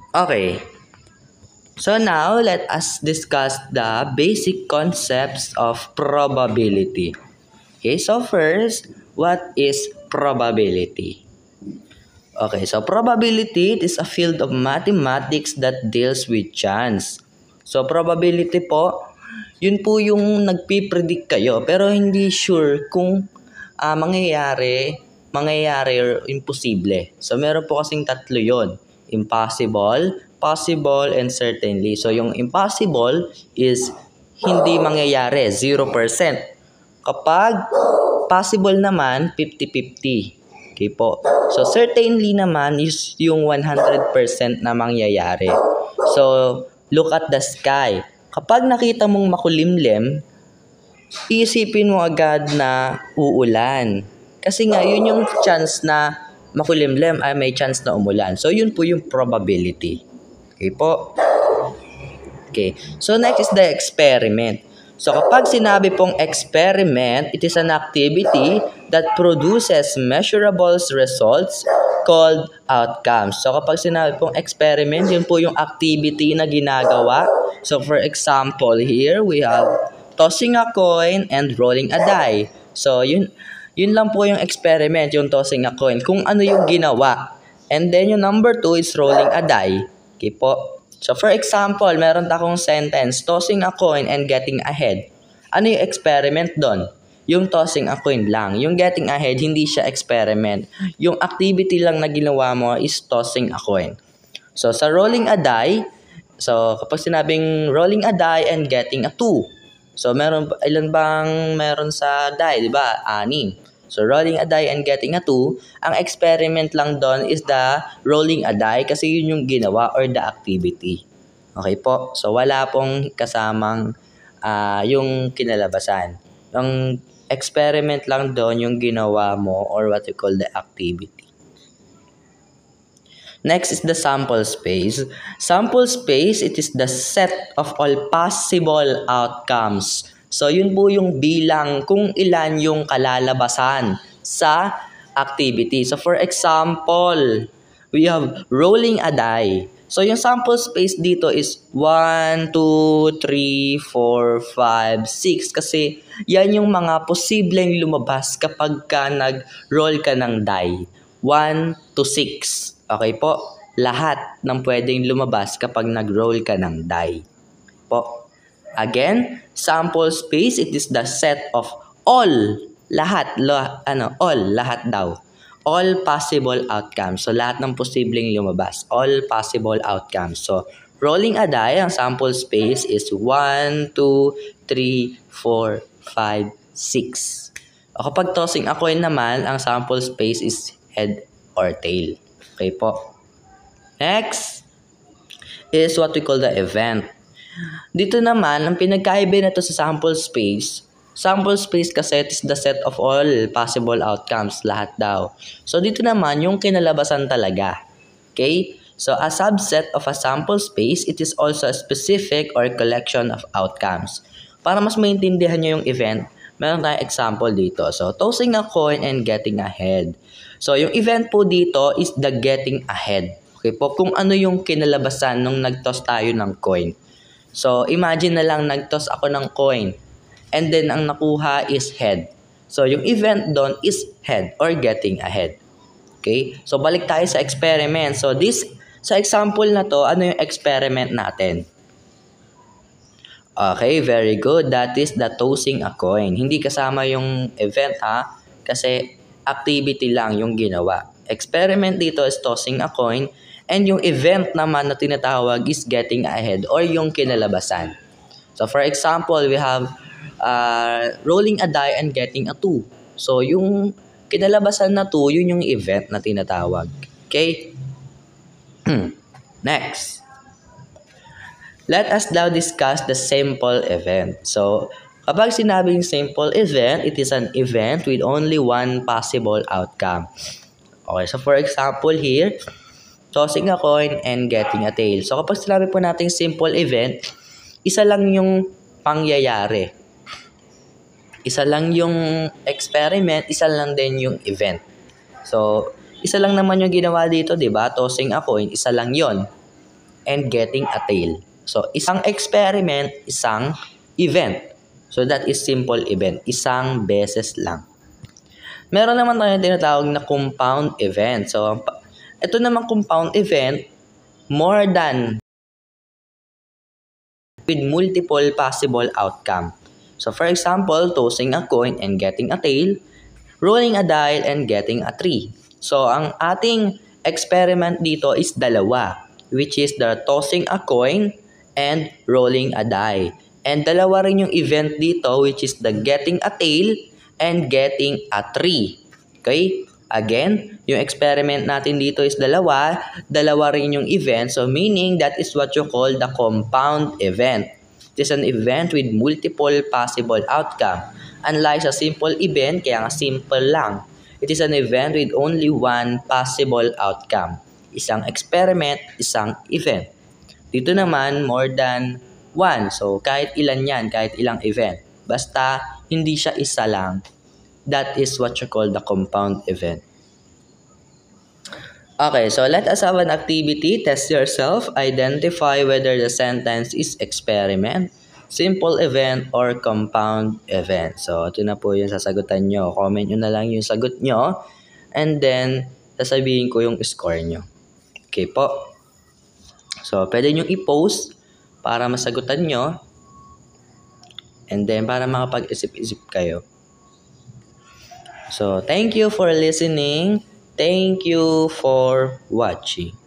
Okay. So now let us discuss the basic concepts of probability. Okay, so first, what is probability? Okay, so probability is a field of mathematics that deals with chance. So probability po, yun po yung nagpipredict kayo pero hindi sure kung mangyayari or imposible. So meron po kasing tatlo yon. Impossible, possible, and certainly. So yung impossible is hindi mangyayari, 0%. Kapag possible naman, 50-50. Okay po. So certainly naman is yung 100% na mangyayari. So look at the sky. Kapag nakita mong makulimlim, iisipin mo agad na uulan. Kasi nga, yun yung chance na makulimlim ay may chance na umulan. So, yun po yung probability. Okay po? Okay. So, next is the experiment. So, kapag sinabi pong experiment, it is an activity that produces measurable results called outcomes. So, kapag sinabi pong experiment, yun po yung activity na ginagawa. So, for example, here we have tossing a coin and rolling a die. So, yun lang po yung experiment, yung tossing a coin. Kung ano yung ginawa. And then, yung number 2 is rolling a die. Okay po. So, for example, meron akong sentence, tossing a coin and getting ahead. Ano yung experiment doon? Yung tossing a coin lang. Yung getting ahead, hindi siya experiment. Yung activity lang na ginawa mo is tossing a coin. So, sa rolling a die, so kapag sinabing rolling a die and getting a 2. So, ilan bang meron sa die, di ba? 6. So, rolling a die and getting a 2, ang experiment lang doon is the rolling a die kasi yun yung ginawa or the activity. Okay po? So, wala pong kasamang yung kinalabasan. Yung experiment lang doon yung ginawa mo or what you call the activity. Next is the sample space. Sample space, it is the set of all possible outcomes. So, yun po yung bilang kung ilan yung kalalabasan sa activity. So, for example, we have rolling a die. So, yung sample space dito is 1, 2, 3, 4, 5, 6. Kasi, yan yung mga posibleng lumabas kapag ka nag-roll ka ng die. 1 to 6. Okay po? Lahat ng pwedeng lumabas kapag nag-roll ka ng die. Po. Again, sample space, it is the set of all, lahat daw. All possible outcomes. So, lahat ng posibleng lumabas. All possible outcomes. So, rolling a die, ang sample space is 1, 2, 3, 4, 5, 6. O kapag tossing a coin naman, ang sample space is head or tail. Okay po. Next is what we call the event. Dito naman, ang pinagkaiba na to sa sample space kasi it is the set of all possible outcomes, lahat daw. So, dito naman, yung kinalabasan talaga. Okay? So, a subset of a sample space, it is also a specific or collection of outcomes. Para mas maintindihan nyo yung event, meron tayong example dito. So, tossing a coin and getting ahead. So, yung event po dito is the getting ahead. Okay po, kung ano yung kinalabasan nung nag-toss tayo ng coin. So, imagine na lang nag-toss ako ng coin and then ang nakuha is head. So, yung event doon is head or getting ahead. Okay? So, balik tayo sa experiment. So, sa example na to, ano yung experiment natin? Okay, very good. That is the tossing a coin. Hindi kasama yung event ha, kasi activity lang yung ginawa. Experiment dito is tossing a coin. And yung event naman na tinatawag is getting ahead or yung kinalabasan. So for example, we have rolling a die and getting a 2. So yung kinalabasan na 2, yun yung event na tinatawag. Okay? Next. Let us now discuss the simple event. So kapag sinabing simple event, it is an event with only one possible outcome. Okay, so for example here, tossing a coin and getting a tail. So kapag sinabi po natin simple event, isa lang yung pangyayari. Isa lang yung experiment, isa lang din yung event. So, isa lang naman yung ginawa dito, di ba? Tossing a coin, isa lang yon. and getting a tail. So, isang experiment, isang event. So, that is simple event. Isang beses lang. Meron naman tayong tinatawag na compound event. So, ito naman compound event, more than with multiple possible outcome. So, for example, tossing a coin and getting a tail, rolling a die and getting a tree. So, ang ating experiment dito is dalawa, which is the tossing a coin and rolling a die. And dalawa rin yung event dito, which is the getting a tail and getting a tree. Okay? Again, yung experiment natin dito is dalawa rin yung event. So, meaning that is what you call the compound event. It is an event with multiple possible outcome. Unlike sa simple event, kaya nga simple lang. It is an event with only one possible outcome. Isang experiment, isang event. Dito naman, more than one. So, kahit ilan yan, kahit ilang event. Basta, hindi siya isa lang. That is what you call the compound event. Okay, so let us have an activity. Test yourself. Identify whether the sentence is experiment, simple event, or compound event. So, ito na po yung sasagutan nyo. Comment nyo na lang yung sagot nyo. And then, sasabihin ko yung score nyo. Okay po. So, pwede nyo i-post para masagutan nyo. And then, para makapag-isip-isip kayo. So, thank you for listening. Thank you for watching.